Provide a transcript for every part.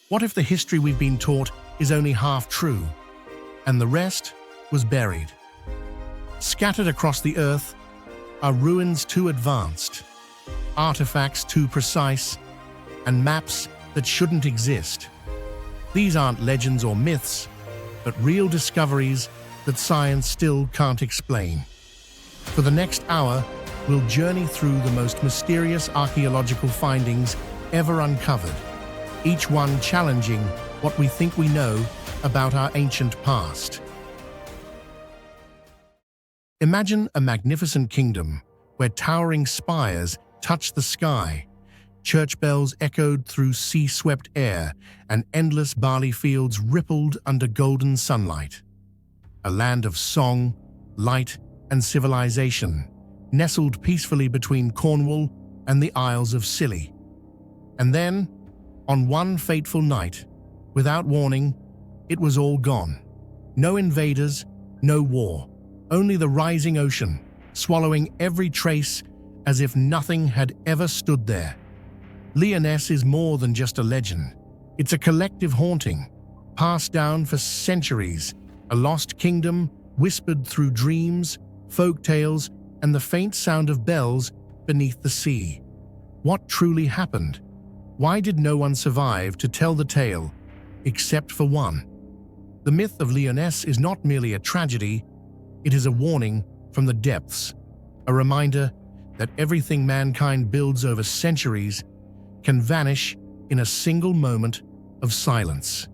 What if the history we've been taught is only half true, and the rest was buried? Scattered across the earth are ruins too advanced, artifacts too precise, and maps that shouldn't exist. These aren't legends or myths, but real discoveries that science still can't explain. For the next hour, we'll journey through the most mysterious archaeological findings ever uncovered, each one challenging what we think we know about our ancient past. Imagine a magnificent kingdom where towering spires touch the sky, church bells echoed through sea-swept air, and endless barley fields rippled under golden sunlight. A land of song, light, and civilization, nestled peacefully between Cornwall and the Isles of Scilly. And then, on one fateful night, without warning, it was all gone. No invaders, no war, only the rising ocean, swallowing every trace as if nothing had ever stood there. Lyonesse is more than just a legend. It's a collective haunting, passed down for centuries, a lost kingdom whispered through dreams, folk tales, and the faint sound of bells beneath the sea. What truly happened? Why did no one survive to tell the tale, except for one? The myth of Lyonesse is not merely a tragedy, it is a warning from the depths, a reminder that everything mankind builds over centuries can vanish in a single moment of silence.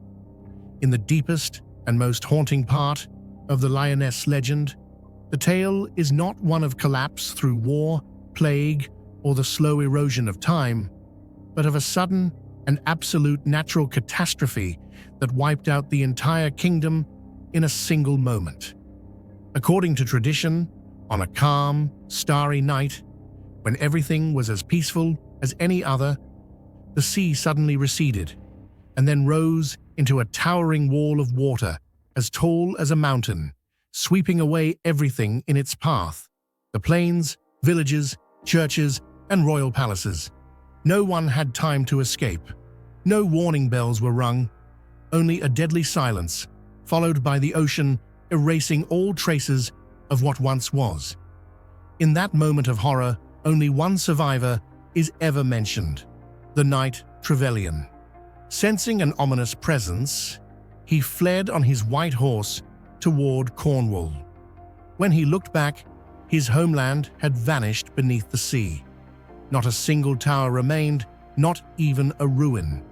In the deepest and most haunting part of the Lyonesse legend, the tale is not one of collapse through war, plague, or the slow erosion of time, but of a sudden and absolute natural catastrophe that wiped out the entire kingdom in a single moment. According to tradition, on a calm, starry night, when everything was as peaceful as any other, the sea suddenly receded and then rose into a towering wall of water as tall as a mountain, sweeping away everything in its path: the plains, villages, churches, and royal palaces. No one had time to escape. No warning bells were rung, only a deadly silence, followed by the ocean erasing all traces of what once was. In that moment of horror, only one survivor is ever mentioned: the knight Trevelyan. Sensing an ominous presence, he fled on his white horse toward Cornwall. When he looked back, his homeland had vanished beneath the sea. Not a single tower remained, not even a ruin.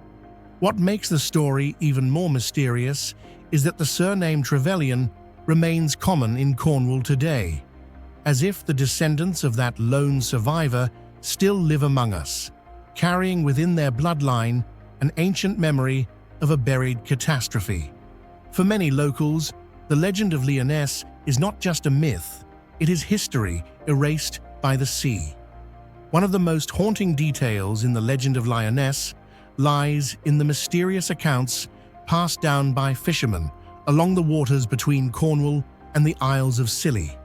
What makes the story even more mysterious is that the surname Trevelyan remains common in Cornwall today, as if the descendants of that lone survivor still live among us, carrying within their bloodline an ancient memory of a buried catastrophe. For many locals, the legend of Lyonesse is not just a myth, it is history erased by the sea. One of the most haunting details in the legend of Lyonesse lies in the mysterious accounts passed down by fishermen along the waters between Cornwall and the Isles of Scilly.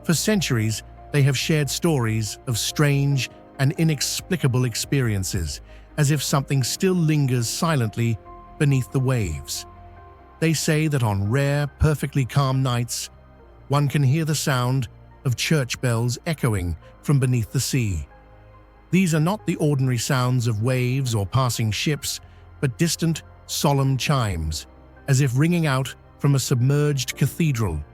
For centuries, they have shared stories of strange and inexplicable experiences, as if something still lingers silently beneath the waves. They say that on rare, perfectly calm nights, one can hear the sound of church bells echoing from beneath the sea. These are not the ordinary sounds of waves or passing ships, but distant, solemn chimes, as if ringing out from a submerged cathedral,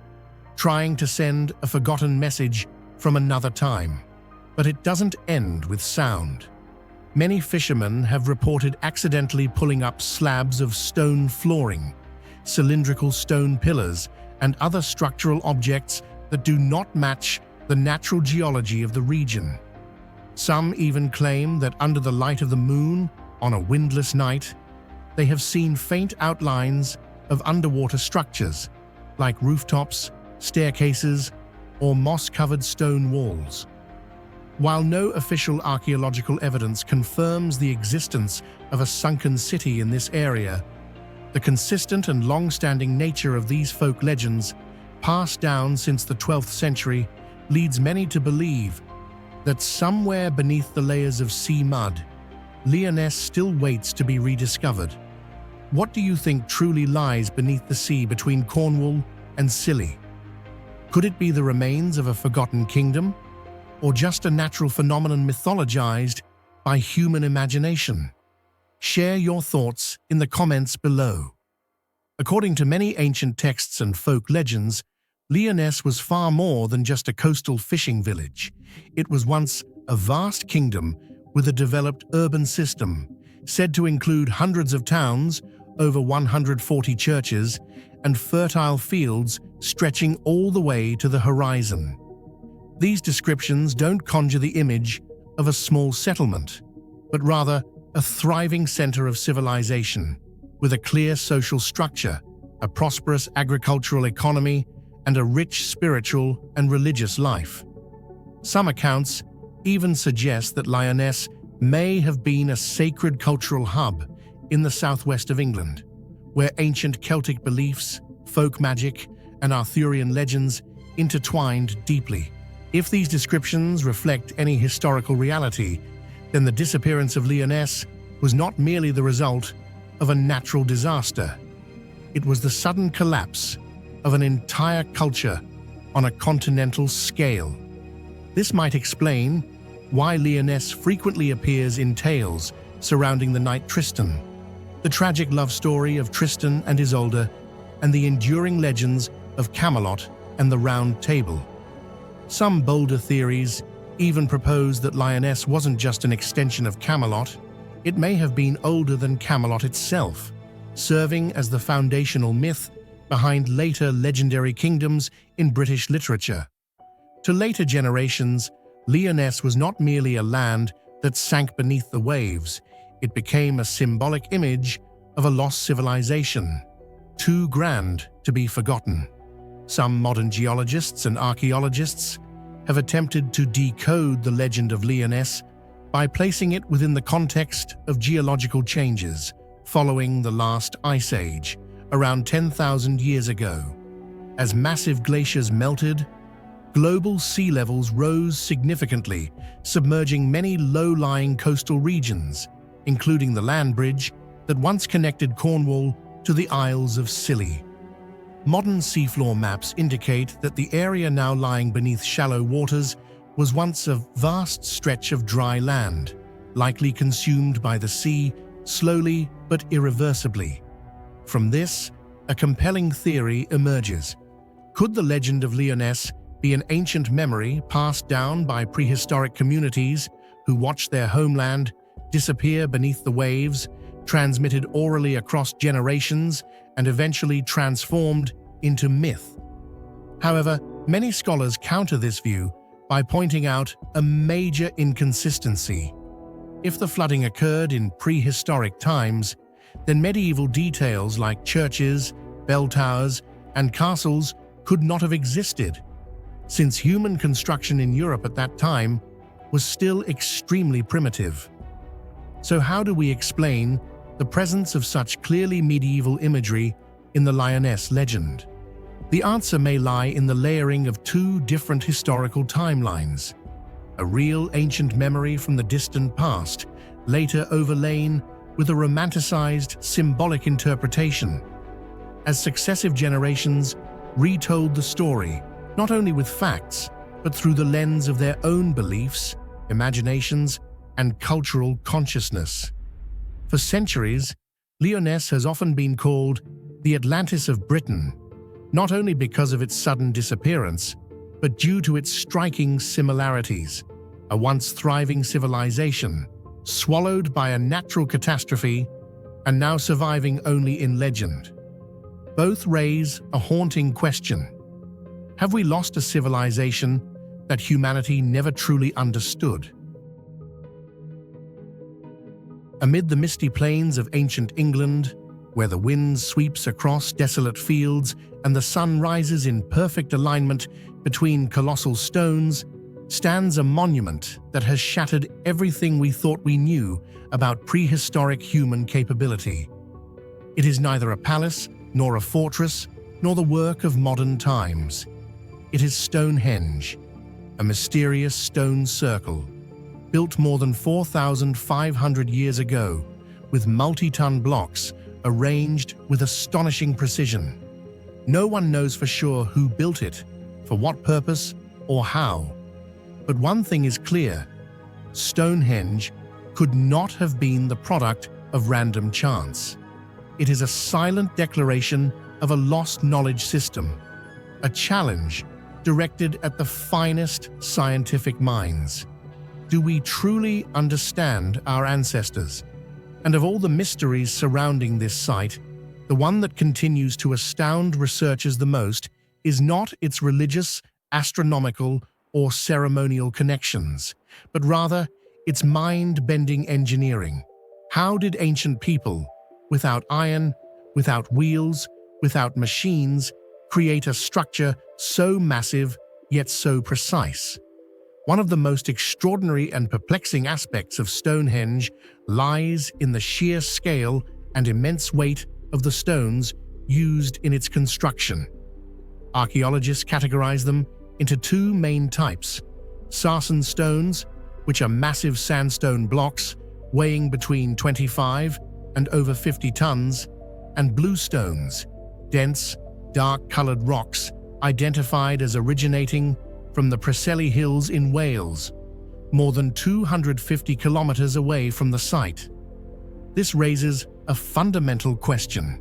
trying to send a forgotten message from another time. But it doesn't end with sound. Many fishermen have reported accidentally pulling up slabs of stone flooring, cylindrical stone pillars, and other structural objects that do not match the natural geology of the region. Some even claim that under the light of the moon, on a windless night, they have seen faint outlines of underwater structures, like rooftops, staircases, or moss-covered stone walls. While no official archaeological evidence confirms the existence of a sunken city in this area, the consistent and long-standing nature of these folk legends, passed down since the 12th century, leads many to believe that somewhere beneath the layers of sea mud, Lyonesse still waits to be rediscovered. What do you think truly lies beneath the sea between Cornwall and Scilly? Could it be the remains of a forgotten kingdom, or just a natural phenomenon mythologized by human imagination? Share your thoughts in the comments below. According to many ancient texts and folk legends, Lyonesse was far more than just a coastal fishing village. It was once a vast kingdom with a developed urban system, said to include hundreds of towns, over 140 churches, and fertile fields stretching all the way to the horizon. These descriptions don't conjure the image of a small settlement, but rather a thriving center of civilization, with a clear social structure, a prosperous agricultural economy, and a rich spiritual and religious life. Some accounts even suggest that Lyonesse may have been a sacred cultural hub in the southwest of England, where ancient Celtic beliefs, folk magic, and Arthurian legends intertwined deeply. If these descriptions reflect any historical reality, then the disappearance of Lyonesse was not merely the result of a natural disaster. It was the sudden collapse of an entire culture on a continental scale. This might explain why Lyonesse frequently appears in tales surrounding the knight Tristan, the tragic love story of Tristan and Isolde, and the enduring legends of Camelot and the Round Table. Some bolder theories even propose that Lyonesse wasn't just an extension of Camelot. It may have been older than Camelot itself, serving as the foundational myth behind later legendary kingdoms in British literature. To later generations, Lyonesse was not merely a land that sank beneath the waves. It became a symbolic image of a lost civilization, too grand to be forgotten. Some modern geologists and archaeologists have attempted to decode the legend of Lyonesse by placing it within the context of geological changes following the last ice age, around 10,000 years ago. As massive glaciers melted, global sea levels rose significantly, submerging many low-lying coastal regions, including the land bridge that once connected Cornwall to the Isles of Scilly. Modern seafloor maps indicate that the area now lying beneath shallow waters was once a vast stretch of dry land, likely consumed by the sea slowly but irreversibly. From this, a compelling theory emerges. Could the legend of Lyonesse be an ancient memory passed down by prehistoric communities who watched their homeland disappear beneath the waves, transmitted orally across generations, and eventually transformed into myth? However, many scholars counter this view by pointing out a major inconsistency. If the flooding occurred in prehistoric times, then medieval details like churches, bell towers, and castles could not have existed, since human construction in Europe at that time was still extremely primitive. So how do we explain the presence of such clearly medieval imagery in the Lyonesse legend? The answer may lie in the layering of two different historical timelines: a real ancient memory from the distant past, later overlain with a romanticized, symbolic interpretation. As successive generations retold the story, not only with facts, but through the lens of their own beliefs, imaginations, and cultural consciousness. For centuries, Lyonesse has often been called the Atlantis of Britain, not only because of its sudden disappearance, but due to its striking similarities. A once thriving civilization, swallowed by a natural catastrophe, and now surviving only in legend. Both raise a haunting question. Have we lost a civilization that humanity never truly understood? Amid the misty plains of ancient England, where the wind sweeps across desolate fields and the sun rises in perfect alignment between colossal stones, stands a monument that has shattered everything we thought we knew about prehistoric human capability. It is neither a palace, nor a fortress, nor the work of modern times. It is Stonehenge, a mysterious stone circle, built more than 4,500 years ago, with multi-ton blocks arranged with astonishing precision. No one knows for sure who built it, for what purpose, or how. But one thing is clear: Stonehenge could not have been the product of random chance. It is a silent declaration of a lost knowledge system, a challenge directed at the finest scientific minds. Do we truly understand our ancestors? And of all the mysteries surrounding this site, the one that continues to astound researchers the most is not its religious, astronomical, or ceremonial connections, but rather its mind-bending engineering. How did ancient people, without iron, without wheels, without machines, create a structure so massive yet so precise? One of the most extraordinary and perplexing aspects of Stonehenge lies in the sheer scale and immense weight of the stones used in its construction. Archaeologists categorize them into two main types: sarsen stones, which are massive sandstone blocks weighing between 25 and over 50 tons, and blue stones, dense, dark-colored rocks identified as originating from the Preseli Hills in Wales, more than 250 kilometers away from the site. This raises a fundamental question.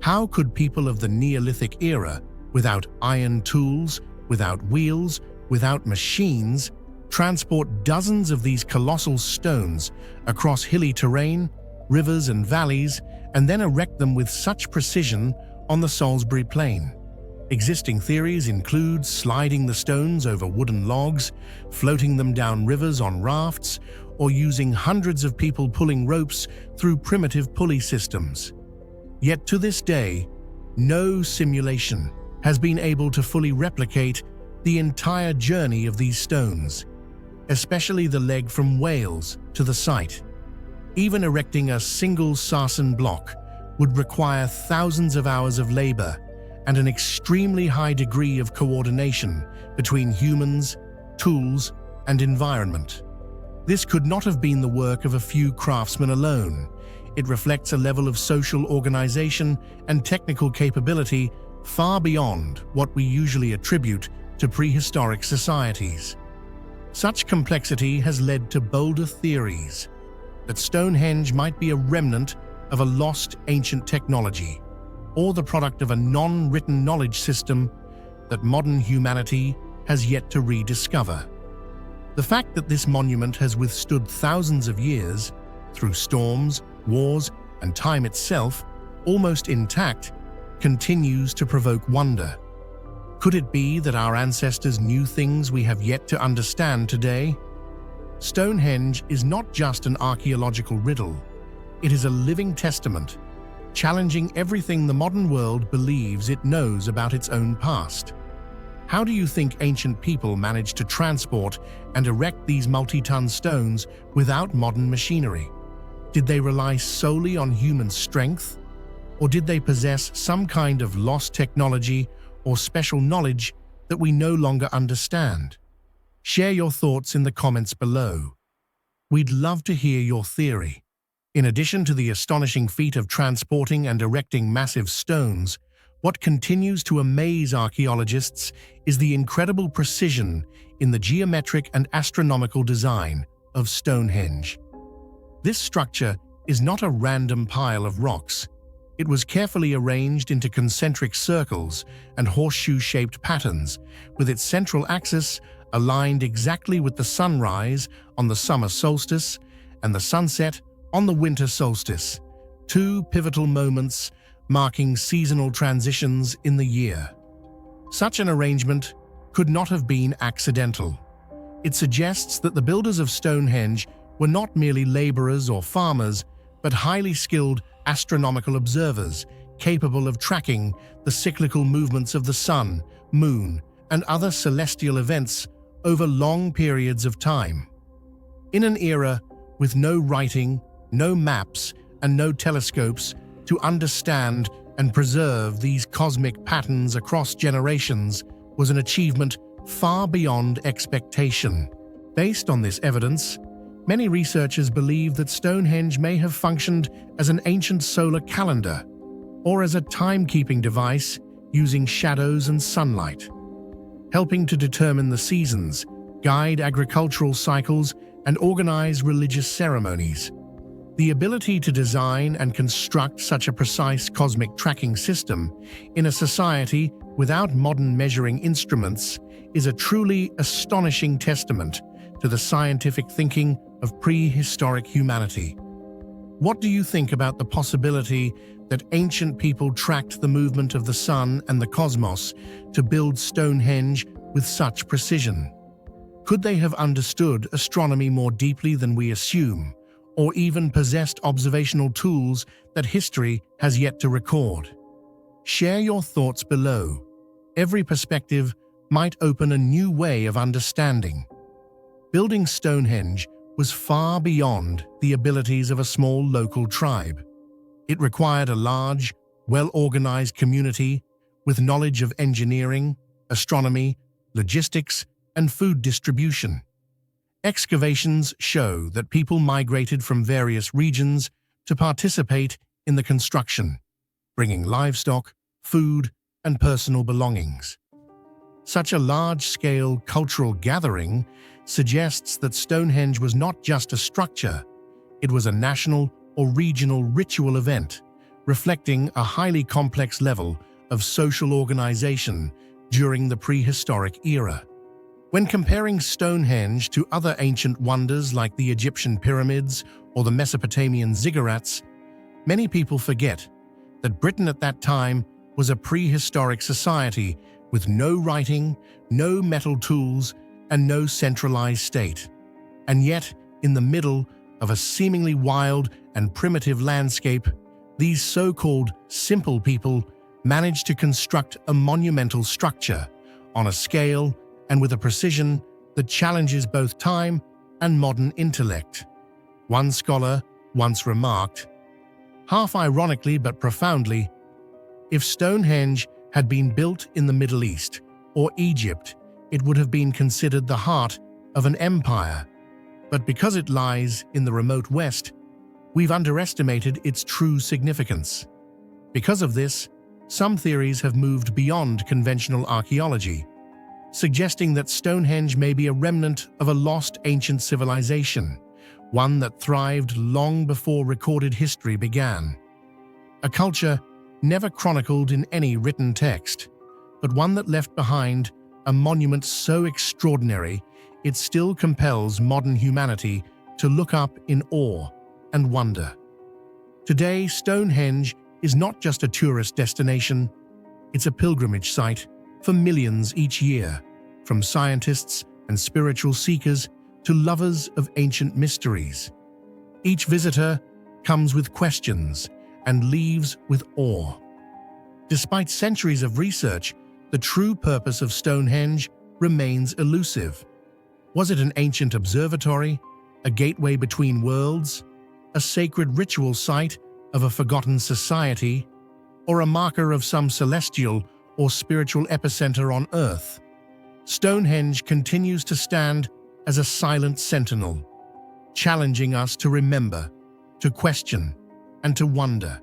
How could people of the Neolithic era, without iron tools, without wheels, without machines, transport dozens of these colossal stones across hilly terrain, rivers and valleys, and then erect them with such precision on the Salisbury Plain? Existing theories include sliding the stones over wooden logs, floating them down rivers on rafts, or using hundreds of people pulling ropes through primitive pulley systems. Yet to this day, no simulation has been able to fully replicate the entire journey of these stones, especially the leg from Wales to the site. Even erecting a single sarsen block would require thousands of hours of labor and an extremely high degree of coordination between humans, tools, and environment. This could not have been the work of a few craftsmen alone. It reflects a level of social organization and technical capability far beyond what we usually attribute to prehistoric societies. Such complexity has led to bolder theories that Stonehenge might be a remnant of a lost ancient technology, or the product of a non-written knowledge system that modern humanity has yet to rediscover. The fact that this monument has withstood thousands of years, through storms, wars, and time itself, almost intact, continues to provoke wonder. Could it be that our ancestors knew things we have yet to understand today? Stonehenge is not just an archaeological riddle. It is a living testament, challenging everything the modern world believes it knows about its own past. How do you think ancient people managed to transport and erect these multi-ton stones without modern machinery? Did they rely solely on human strength? Or did they possess some kind of lost technology or special knowledge that we no longer understand? Share your thoughts in the comments below. We'd love to hear your theory. In addition to the astonishing feat of transporting and erecting massive stones, what continues to amaze archaeologists is the incredible precision in the geometric and astronomical design of Stonehenge. This structure is not a random pile of rocks. It was carefully arranged into concentric circles and horseshoe-shaped patterns, with its central axis aligned exactly with the sunrise on the summer solstice and the sunset on the winter solstice, two pivotal moments marking seasonal transitions in the year. Such an arrangement could not have been accidental. It suggests that the builders of Stonehenge were not merely laborers or farmers, but highly skilled astronomical observers capable of tracking the cyclical movements of the sun, moon, and other celestial events over long periods of time. In an era with no writing, no maps, and no telescopes to understand and preserve these cosmic patterns across generations was an achievement far beyond expectation. Based on this evidence, Many researchers believe that Stonehenge may have functioned as an ancient solar calendar or as a timekeeping device using shadows and sunlight, helping to determine the seasons, guide agricultural cycles, and organize religious ceremonies. The ability to design and construct such a precise cosmic tracking system in a society without modern measuring instruments is a truly astonishing testament to the scientific thinking of prehistoric humanity. What do you think about the possibility that ancient people tracked the movement of the sun and the cosmos to build Stonehenge with such precision? Could they have understood astronomy more deeply than we assume, or even possessed observational tools that history has yet to record? Share your thoughts below. Every perspective might open a new way of understanding. Building Stonehenge was far beyond the abilities of a small local tribe. It required a large, well-organized community with knowledge of engineering, astronomy, logistics, and food distribution. Excavations show that people migrated from various regions to participate in the construction, bringing livestock, food, and personal belongings. Such a large-scale cultural gathering suggests that Stonehenge was not just a structure, it was a national or regional ritual event, reflecting a highly complex level of social organization during the prehistoric era. When comparing Stonehenge to other ancient wonders like the Egyptian pyramids or the Mesopotamian ziggurats, many people forget that Britain at that time was a prehistoric society with no writing, no metal tools, and no centralized state. And yet, in the middle of a seemingly wild and primitive landscape, these so-called simple people managed to construct a monumental structure on a scale and with a precision that challenges both time and modern intellect. One scholar once remarked, half ironically but profoundly, if Stonehenge had been built in the Middle East or Egypt, it would have been considered the heart of an empire. But because it lies in the remote West, we've underestimated its true significance. Because of this, some theories have moved beyond conventional archaeology, suggesting that Stonehenge may be a remnant of a lost ancient civilization, one that thrived long before recorded history began. A culture never chronicled in any written text, but one that left behind a monument so extraordinary it still compels modern humanity to look up in awe and wonder. Today, Stonehenge is not just a tourist destination, it's a pilgrimage site for millions each year, from scientists and spiritual seekers to lovers of ancient mysteries. Each visitor comes with questions and leaves with awe. Despite centuries of research, the true purpose of Stonehenge remains elusive. Was it an ancient observatory, a gateway between worlds, a sacred ritual site of a forgotten society, or a marker of some celestial or spiritual epicenter on Earth? Stonehenge continues to stand as a silent sentinel, challenging us to remember, to question, and to wonder.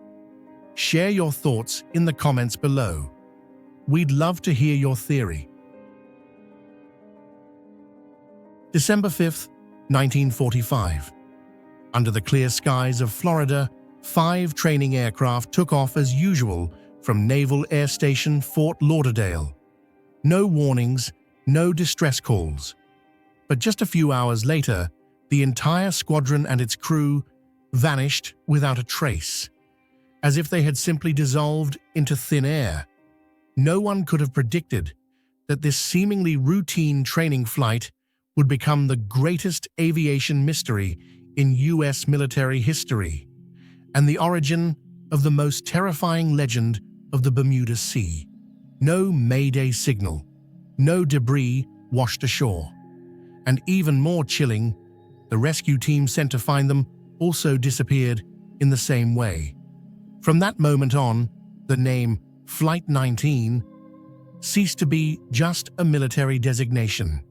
Share your thoughts in the comments below. We'd love to hear your theory. December 5th, 1945. Under the clear skies of Florida, 5 training aircraft took off as usual from Naval Air Station Fort Lauderdale. No warnings, no distress calls. But just a few hours later, the entire squadron and its crew vanished without a trace, as if they had simply dissolved into thin air. No one could have predicted that this seemingly routine training flight would become the greatest aviation mystery in U.S. military history, and the origin of the most terrifying legend of the Bermuda Sea. No Mayday signal, no debris washed ashore. And even more chilling, the rescue team sent to find them also disappeared in the same way. From that moment on, the name Flight 19 ceased to be just a military designation.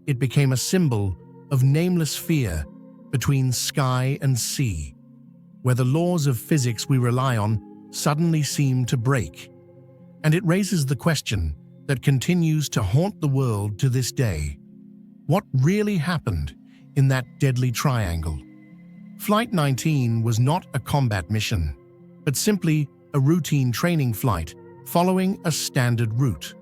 It became a symbol of nameless fear between sky and sea, where the laws of physics we rely on suddenly seem to break. And it raises the question that continues to haunt the world to this day. What really happened in that deadly triangle? Flight 19 was not a combat mission, but simply a routine training flight following a standard route.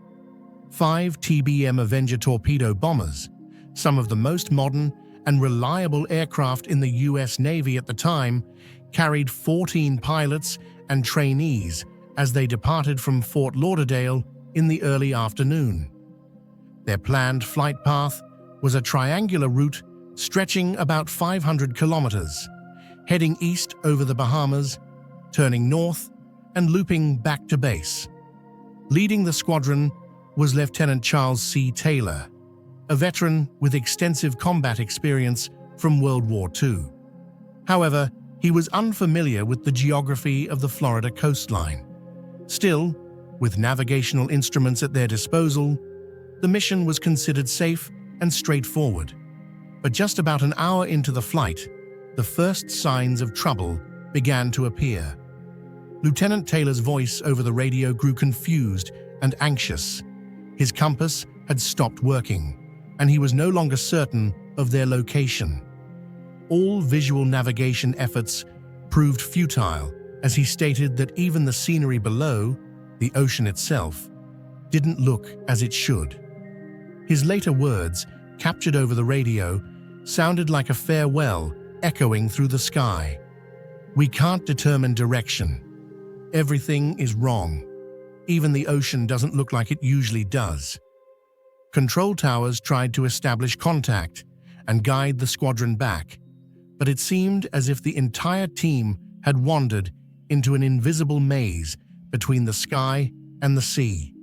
5 TBM Avenger torpedo bombers, some of the most modern and reliable aircraft in the US Navy at the time, carried 14 pilots and trainees as they departed from Fort Lauderdale in the early afternoon. Their planned flight path was a triangular route stretching about 500 kilometers, heading east over the Bahamas, turning north, and looping back to base. Leading the squadron was Lieutenant Charles C. Taylor, a veteran with extensive combat experience from World War II. However, he was unfamiliar with the geography of the Florida coastline. Still, with navigational instruments at their disposal, the mission was considered safe and straightforward. But just about an hour into the flight, the first signs of trouble began to appear. Lieutenant Taylor's voice over the radio grew confused and anxious. His compass had stopped working, and he was no longer certain of their location. All visual navigation efforts proved futile, as he stated that even the scenery below, the ocean itself, didn't look as it should. His later words, captured over the radio, sounded like a farewell echoing through the sky. "We can't determine direction. Everything is wrong. Even the ocean doesn't look like it usually does." Control towers tried to establish contact and guide the squadron back, but it seemed as if the entire team had wandered into an invisible maze between the sky and the sea.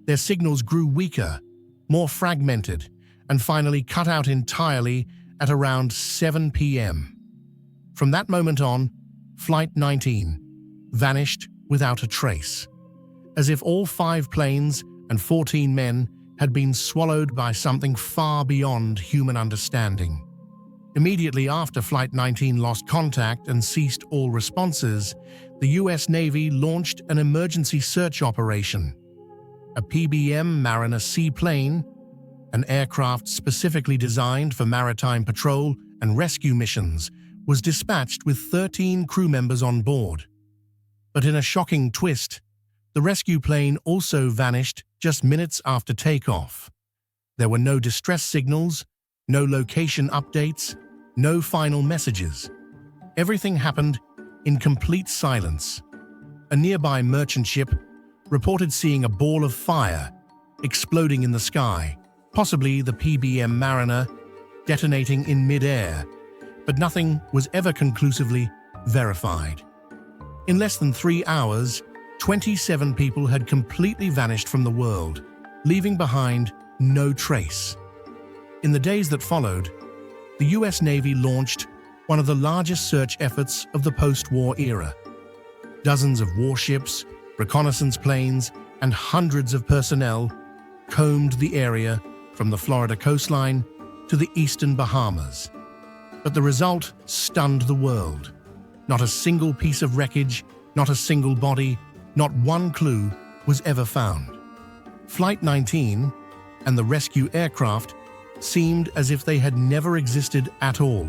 Their signals grew weaker, more fragmented, and finally cut out entirely at around 7 p.m. From that moment on, Flight 19 vanished without a trace, as if all 5 planes and 14 men had been swallowed by something far beyond human understanding. Immediately after Flight 19 lost contact and ceased all responses, the US Navy launched an emergency search operation. A PBM Mariner seaplane, an aircraft specifically designed for maritime patrol and rescue missions, was dispatched with 13 crew members on board. But in a shocking twist, the rescue plane also vanished just minutes after takeoff. There were no distress signals, no location updates, no final messages. Everything happened in complete silence. A nearby merchant ship reported seeing a ball of fire exploding in the sky, possibly the PBM Mariner, detonating in mid-air, but nothing was ever conclusively verified. In less than 3 hours, 27 people had completely vanished from the world, leaving behind no trace. In the days that followed, the US Navy launched one of the largest search efforts of the post-war era. Dozens of warships, reconnaissance planes, and hundreds of personnel combed the area from the Florida coastline to the eastern Bahamas. But the result stunned the world. Not a single piece of wreckage, not a single body, not one clue was ever found. Flight 19 and the rescue aircraft seemed as if they had never existed at all.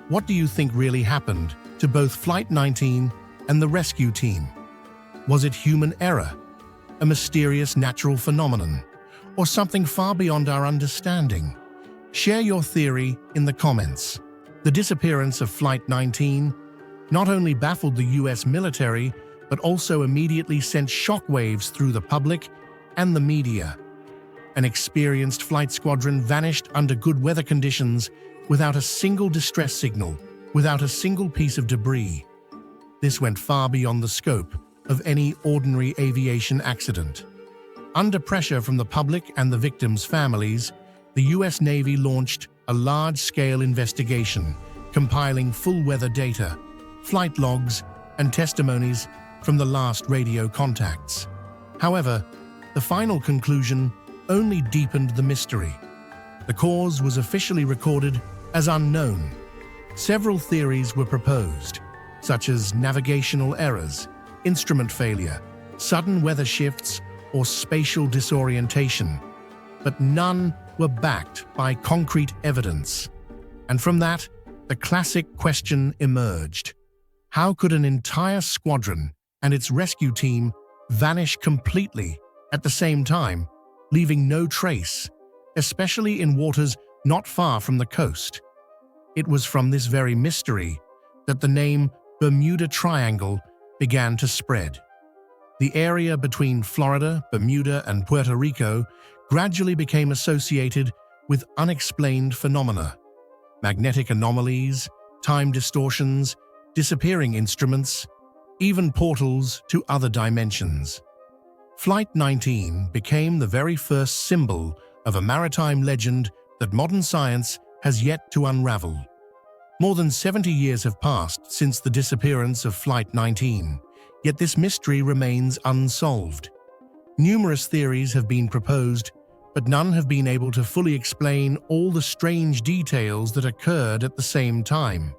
What do you think really happened to both Flight 19 and the rescue team? Was it human error, a mysterious natural phenomenon, or something far beyond our understanding? Share your theory in the comments. The disappearance of Flight 19 not only baffled the US military, but also immediately sent shockwaves through the public and the media. An experienced flight squadron vanished under good weather conditions without a single distress signal, without a single piece of debris. This went far beyond the scope of any ordinary aviation accident. Under pressure from the public and the victims' families, the US Navy launched a large-scale investigation, compiling full weather data, flight logs, and testimonies from the last radio contacts. However, the final conclusion only deepened the mystery. The cause was officially recorded as unknown, Several theories were proposed, such as navigational errors, instrument failure, sudden weather shifts, or spatial disorientation, but none were backed by concrete evidence. And from that, the classic question emerged. How could an entire squadron and its rescue team vanish completely at the same time, leaving no trace, especially in waters not far from the coast? It was from this very mystery that the name Bermuda Triangle began to spread. The area between Florida, Bermuda, and Puerto Rico gradually became associated with unexplained phenomena: magnetic anomalies, time distortions, disappearing instruments, even portals to other dimensions. Flight 19 became the very first symbol of a maritime legend that modern science has yet to unravel. More than 70 years have passed since the disappearance of Flight 19, yet this mystery remains unsolved. Numerous theories have been proposed, but none have been able to fully explain all the strange details that occurred at the same time.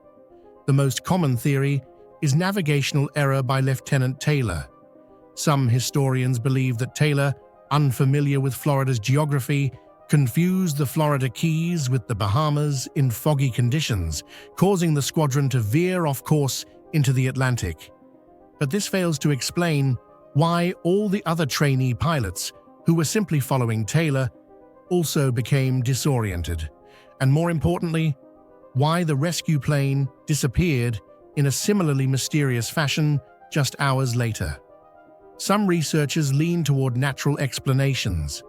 The most common theory is navigational error by Lieutenant Taylor. Some historians believe that Taylor, unfamiliar with Florida's geography, confused the Florida Keys with the Bahamas in foggy conditions, causing the squadron to veer off course into the Atlantic. But this fails to explain why all the other trainee pilots, who were simply following Taylor, also became disoriented, and more importantly, why the rescue plane disappeared in a similarly mysterious fashion just hours later. Some researchers lean toward natural explanations,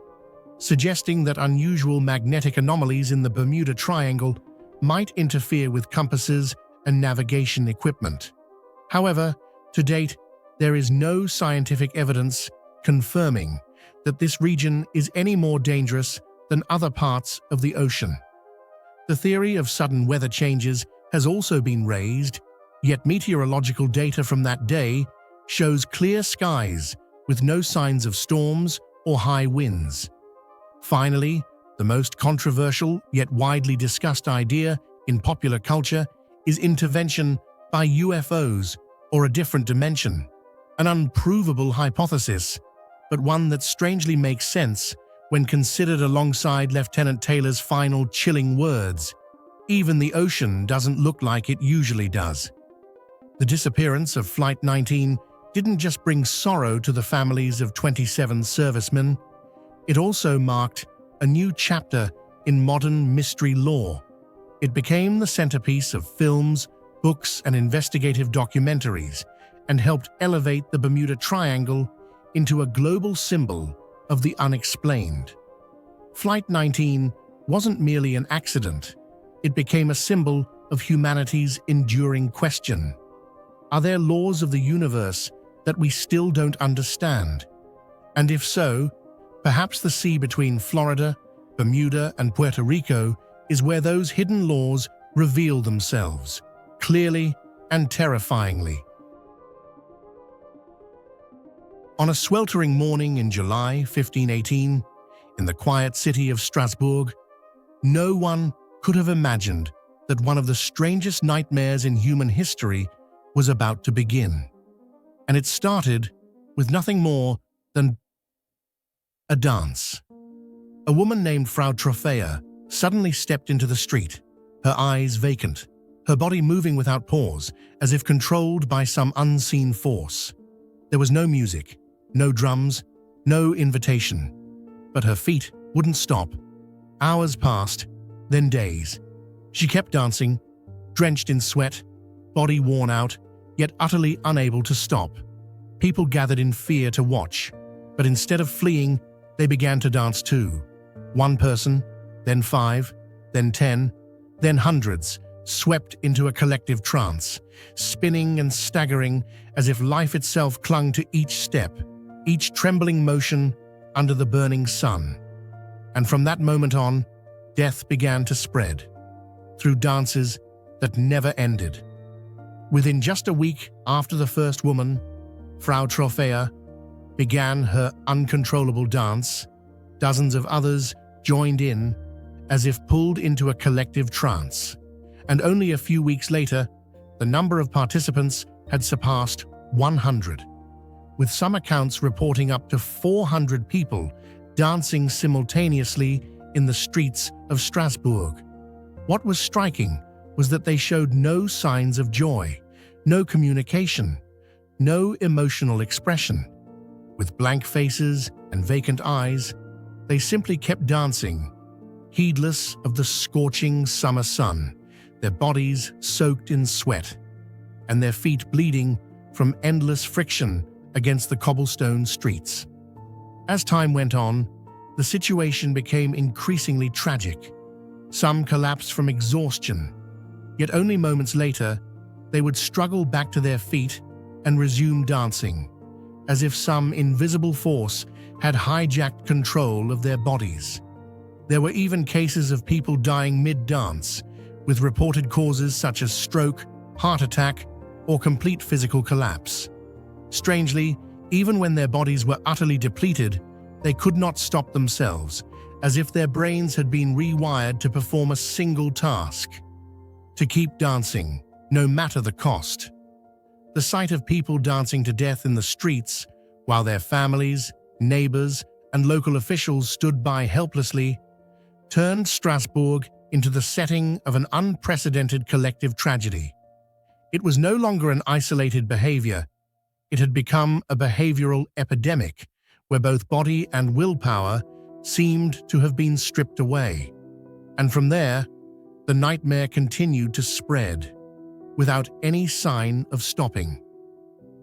suggesting that unusual magnetic anomalies in the Bermuda Triangle might interfere with compasses and navigation equipment. However, to date, there is no scientific evidence confirming that this region is any more dangerous than other parts of the ocean. The theory of sudden weather changes has also been raised, yet meteorological data from that day shows clear skies with no signs of storms or high winds. Finally, the most controversial yet widely discussed idea in popular culture is intervention by UFOs or a different dimension, an unprovable hypothesis, but one that strangely makes sense when considered alongside Lieutenant Taylor's final chilling words. Even the ocean doesn't look like it usually does. The disappearance of Flight 19 didn't just bring sorrow to the families of 27 servicemen, it also marked a new chapter in modern mystery lore. It became the centerpiece of films, books, and investigative documentaries, and helped elevate the Bermuda Triangle into a global symbol of the unexplained. Flight 19 wasn't merely an accident. It became a symbol of humanity's enduring question. Are there laws of the universe that we still don't understand? And if so, perhaps the sea between Florida, Bermuda, and Puerto Rico is where those hidden laws reveal themselves, clearly and terrifyingly. On a sweltering morning in July 1518, in the quiet city of Strasbourg, no one could have imagined that one of the strangest nightmares in human history was about to begin. And it started with nothing more than a dance. A woman named Frau Trophäa suddenly stepped into the street, her eyes vacant, her body moving without pause, as if controlled by some unseen force. There was no music, no drums, no invitation, but her feet wouldn't stop. Hours passed, then days. She kept dancing, drenched in sweat, body worn out, yet utterly unable to stop. People gathered in fear to watch, but instead of fleeing, they began to dance too. One person, then 5, then 10, then hundreds, swept into a collective trance, spinning and staggering as if life itself clung to each step, each trembling motion under the burning sun. And from that moment on, death began to spread, through dances that never ended. Within just a week after the first woman, Frau Trophäa, began her uncontrollable dance, dozens of others joined in, as if pulled into a collective trance. and only a few weeks later, the number of participants had surpassed 100, with some accounts reporting up to 400 people dancing simultaneously in the streets of Strasbourg. What was striking was that they showed no signs of joy, no communication, no emotional expression. With blank faces and vacant eyes, they simply kept dancing, heedless of the scorching summer sun, their bodies soaked in sweat, and their feet bleeding from endless friction against the cobblestone streets. As time went on, the situation became increasingly tragic. Some collapsed from exhaustion, yet only moments later, they would struggle back to their feet and resume dancing, as if some invisible force had hijacked control of their bodies. There were even cases of people dying mid-dance, with reported causes such as stroke, heart attack, or complete physical collapse. Strangely, even when their bodies were utterly depleted, they could not stop themselves, as if their brains had been rewired to perform a single task: to keep dancing, no matter the cost. The sight of people dancing to death in the streets, while their families, neighbors, and local officials stood by helplessly, turned Strasbourg into the setting of an unprecedented collective tragedy. It was no longer an isolated behavior. It had become a behavioral epidemic, where both body and willpower seemed to have been stripped away. And from there, the nightmare continued to spread, without any sign of stopping.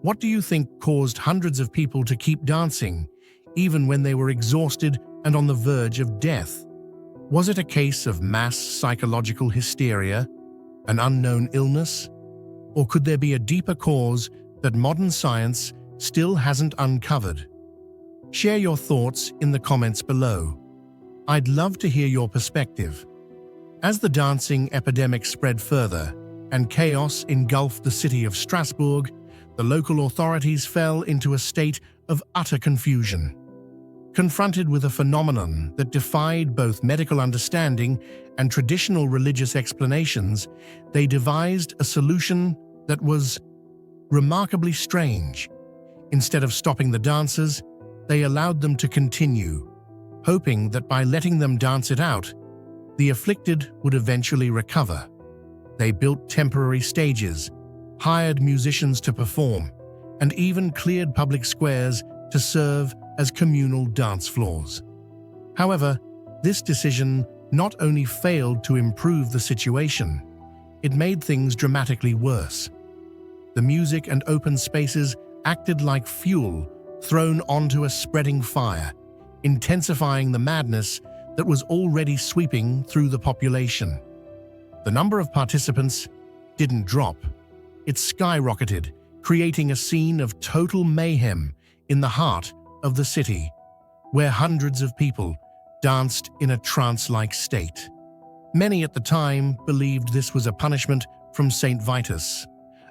What do you think caused hundreds of people to keep dancing, even when they were exhausted and on the verge of death? Was it a case of mass psychological hysteria, an unknown illness? Or could there be a deeper cause that modern science still hasn't uncovered? Share your thoughts in the comments below. I'd love to hear your perspective. As the dancing epidemic spread further and chaos engulfed the city of Strasbourg, the local authorities fell into a state of utter confusion. Confronted with a phenomenon that defied both medical understanding and traditional religious explanations, they devised a solution that was remarkably strange. Instead of stopping the dancers, they allowed them to continue, hoping that by letting them dance it out, the afflicted would eventually recover. They built temporary stages, hired musicians to perform, and even cleared public squares to serve as communal dance floors. However, this decision not only failed to improve the situation, it made things dramatically worse. The music and open spaces acted like fuel thrown onto a spreading fire, intensifying the madness that was already sweeping through the population. The number of participants didn't drop. It skyrocketed, creating a scene of total mayhem in the heart of the city, where hundreds of people danced in a trance-like state. Many at the time believed this was a punishment from Saint Vitus,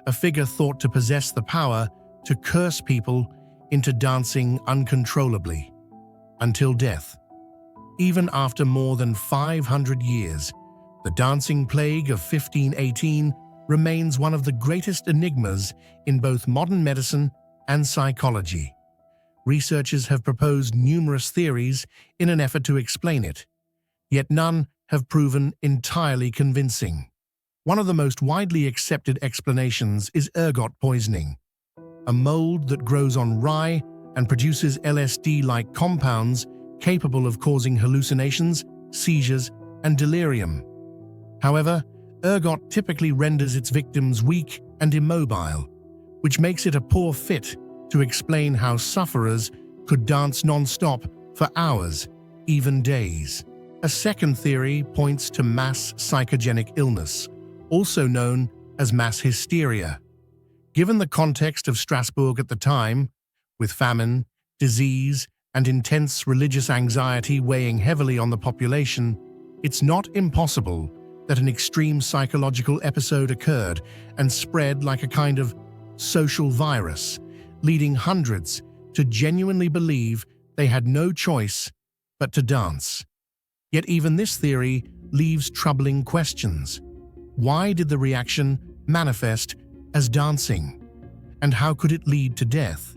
a figure thought to possess the power to curse people into dancing uncontrollably until death. Even after more than 500 years, the dancing plague of 1518 remains one of the greatest enigmas in both modern medicine and psychology. Researchers have proposed numerous theories in an effort to explain it, yet none have proven entirely convincing. One of the most widely accepted explanations is ergot poisoning, a mold that grows on rye and produces LSD-like compounds capable of causing hallucinations, seizures, and delirium. However, ergot typically renders its victims weak and immobile, which makes it a poor fit to explain how sufferers could dance non-stop for hours, even days. A second theory points to mass psychogenic illness, also known as mass hysteria. Given the context of Strasbourg at the time, with famine, disease, and intense religious anxiety weighing heavily on the population, it's not impossible that an extreme psychological episode occurred and spread like a kind of social virus, leading hundreds to genuinely believe they had no choice but to dance. Yet even this theory leaves troubling questions. Why did the reaction manifest as dancing? And how could it lead to death?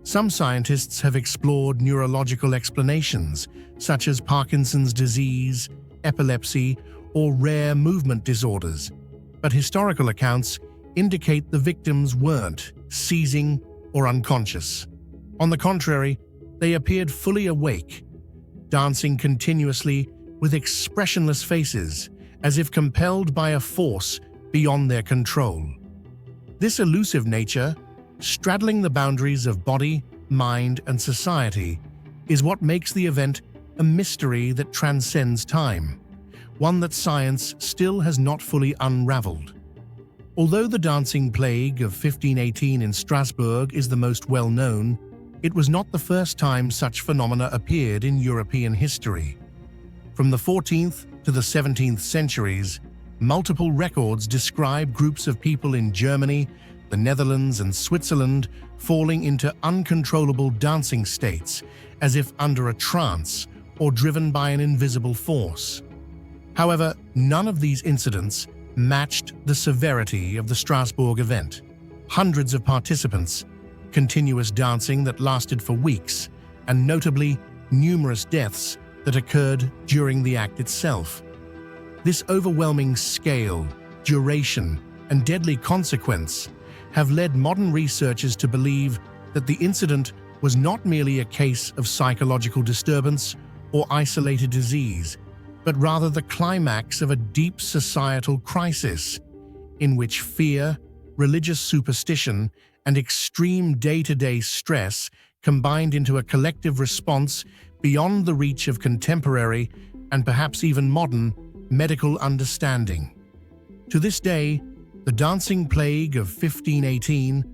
Some scientists have explored neurological explanations, such as Parkinson's disease, epilepsy, or rare movement disorders, but historical accounts indicate the victims weren't seizing or unconscious. On the contrary, they appeared fully awake, dancing continuously with expressionless faces, as if compelled by a force beyond their control. This elusive nature, straddling the boundaries of body, mind, and society, is what makes the event a mystery that transcends time, one that science still has not fully unraveled. Although the dancing plague of 1518 in Strasbourg is the most well-known, it was not the first time such phenomena appeared in European history. From the 14th to the 17th centuries, multiple records describe groups of people in Germany, the Netherlands, and Switzerland falling into uncontrollable dancing states, as if under a trance or driven by an invisible force. However, none of these incidents matched the severity of the Strasbourg event. Hundreds of participants, continuous dancing that lasted for weeks, and notably numerous deaths that occurred during the act itself. This overwhelming scale, duration, and deadly consequence have led modern researchers to believe that the incident was not merely a case of psychological disturbance or isolated disease, but rather the climax of a deep societal crisis in which fear, religious superstition, and extreme day-to-day stress combined into a collective response beyond the reach of contemporary and perhaps even modern medical understanding. To this day, the dancing plague of 1518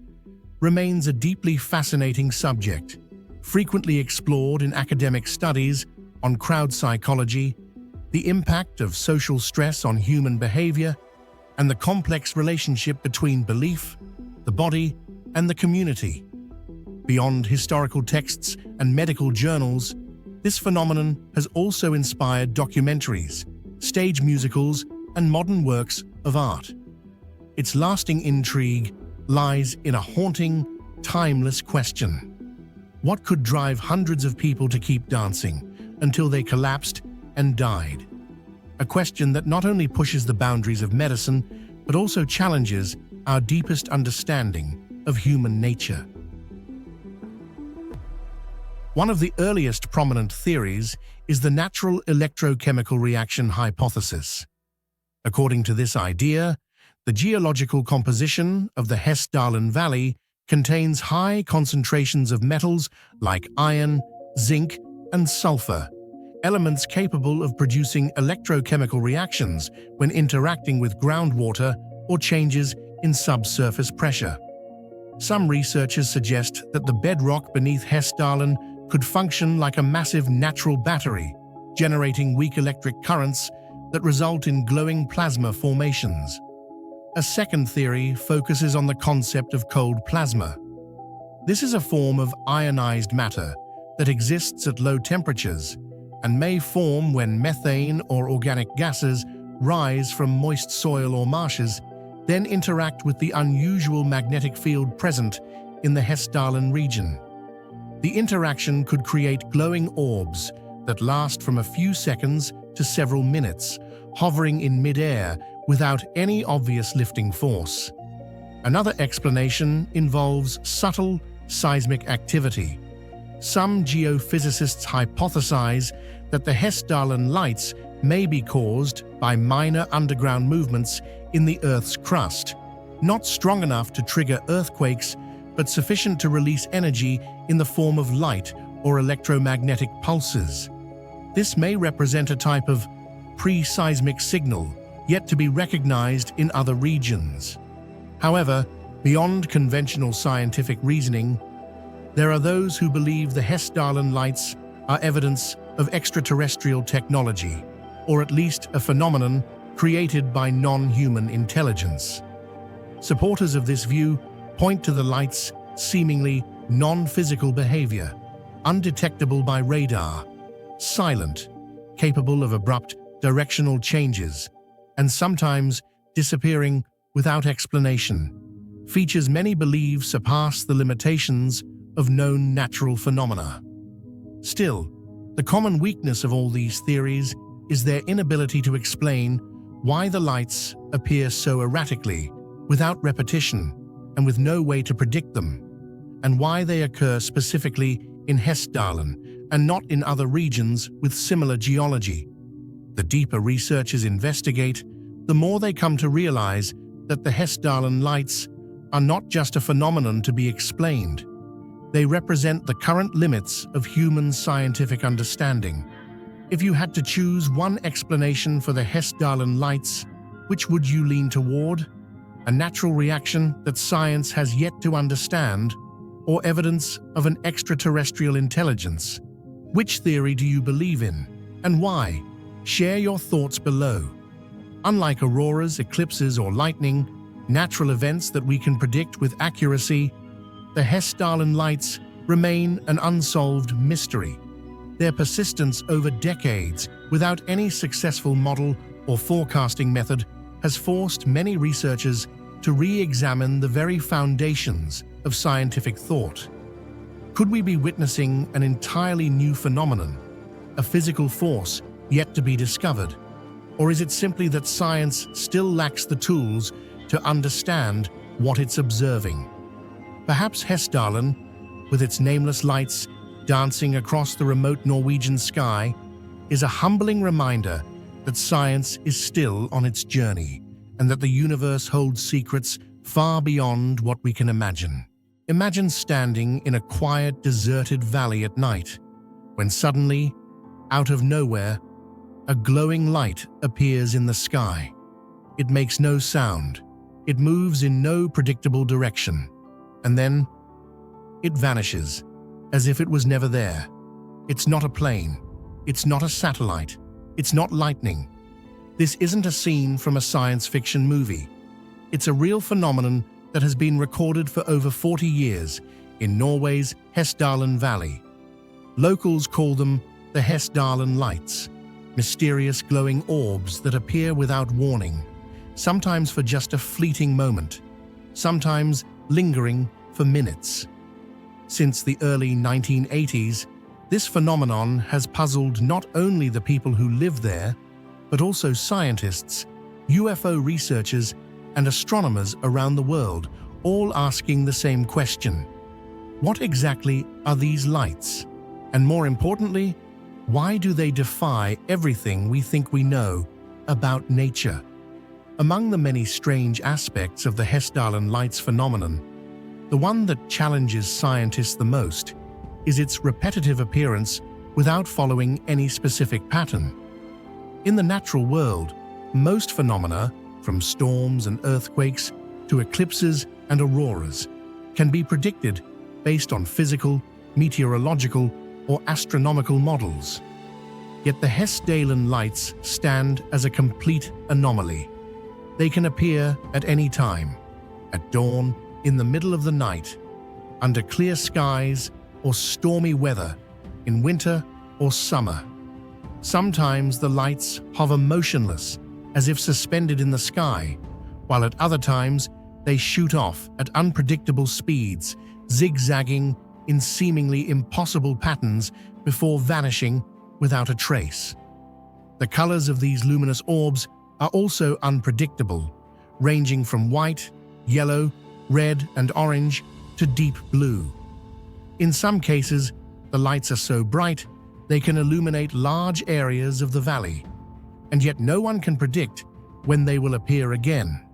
remains a deeply fascinating subject, frequently explored in academic studies on crowd psychology, the impact of social stress on human behavior, and the complex relationship between belief, the body, and the community. Beyond historical texts and medical journals, this phenomenon has also inspired documentaries, stage musicals, and modern works of art. Its lasting intrigue lies in a haunting, timeless question. What could drive hundreds of people to keep dancing until they collapsed and died? A question that not only pushes the boundaries of medicine, but also challenges our deepest understanding of human nature. One of the earliest prominent theories is the natural electrochemical reaction hypothesis. According to this idea, the geological composition of the Hesse-Darling Valley contains high concentrations of metals like iron, zinc, and sulfur, elements capable of producing electrochemical reactions when interacting with groundwater or changes in subsurface pressure. Some researchers suggest that the bedrock beneath Hesse-Darling could function like a massive natural battery, generating weak electric currents that result in glowing plasma formations. A second theory focuses on the concept of cold plasma. This is a form of ionized matter that exists at low temperatures and may form when methane or organic gases rise from moist soil or marshes, then interact with the unusual magnetic field present in the Hesse-Darling region. The interaction could create glowing orbs that last from a few seconds to several minutes, hovering in mid-air without any obvious lifting force. Another explanation involves subtle seismic activity. Some geophysicists hypothesize that the Hesse-Darling lights may be caused by minor underground movements in the Earth's crust, not strong enough to trigger earthquakes, but sufficient to release energy in the form of light or electromagnetic pulses. This may represent a type of pre-seismic signal yet to be recognized in other regions. However, beyond conventional scientific reasoning, there are those who believe the Hesse-Darling lights are evidence of extraterrestrial technology, or at least a phenomenon created by non-human intelligence. Supporters of this view point to the lights' seemingly non-physical behavior, undetectable by radar, silent, capable of abrupt directional changes, and sometimes disappearing without explanation, features many believe surpass the limitations of known natural phenomena. Still, the common weakness of all these theories is their inability to explain why the lights appear so erratically, without repetition, and with no way to predict them, and why they occur specifically in Hessdalen and not in other regions with similar geology. The deeper researchers investigate, the more they come to realize that the Hessdalen lights are not just a phenomenon to be explained. They represent the current limits of human scientific understanding. If you had to choose one explanation for the Hessdalen lights, which would you lean toward? A natural reaction that science has yet to understand, or evidence of an extraterrestrial intelligence? Which theory do you believe in, and why? Share your thoughts below. Unlike auroras, eclipses, or lightning, natural events that we can predict with accuracy, the Hessdalen lights remain an unsolved mystery. Their persistence over decades without any successful model or forecasting method has forced many researchers to re-examine the very foundations of scientific thought. Could we be witnessing an entirely new phenomenon, a physical force yet to be discovered? Or is it simply that science still lacks the tools to understand what it's observing? Perhaps Hessdalen, with its nameless lights dancing across the remote Norwegian sky, is a humbling reminder that science is still on its journey and that the universe holds secrets far beyond what we can imagine. Imagine standing in a quiet, deserted valley at night, when suddenly, out of nowhere, a glowing light appears in the sky. It makes no sound, it moves in no predictable direction, and then it vanishes, as if it was never there. It's not a plane, it's not a satellite, it's not lightning. This isn't a scene from a science fiction movie. It's a real phenomenon that has been recorded for over 40 years in Norway's Hessdalen Valley. Locals call them the Hessdalen Lights, mysterious glowing orbs that appear without warning, sometimes for just a fleeting moment, sometimes lingering for minutes. Since the early 1980s, this phenomenon has puzzled not only the people who live there, but also scientists, UFO researchers, and astronomers around the world, all asking the same question. What exactly are these lights? And more importantly, why do they defy everything we think we know about nature? Among the many strange aspects of the Hessdalen lights phenomenon, the one that challenges scientists the most is its repetitive appearance without following any specific pattern. In the natural world, most phenomena, from storms and earthquakes to eclipses and auroras, can be predicted based on physical, meteorological, or astronomical models. Yet the Hessdalen lights stand as a complete anomaly. They can appear at any time, at dawn, in the middle of the night, under clear skies or stormy weather, in winter or summer. Sometimes the lights hover motionless, as if suspended in the sky, while at other times they shoot off at unpredictable speeds, zigzagging in seemingly impossible patterns before vanishing without a trace. The colors of these luminous orbs are also unpredictable, ranging from white, yellow, red, and orange to deep blue. In some cases, the lights are so bright they can illuminate large areas of the valley, and yet no one can predict when they will appear again.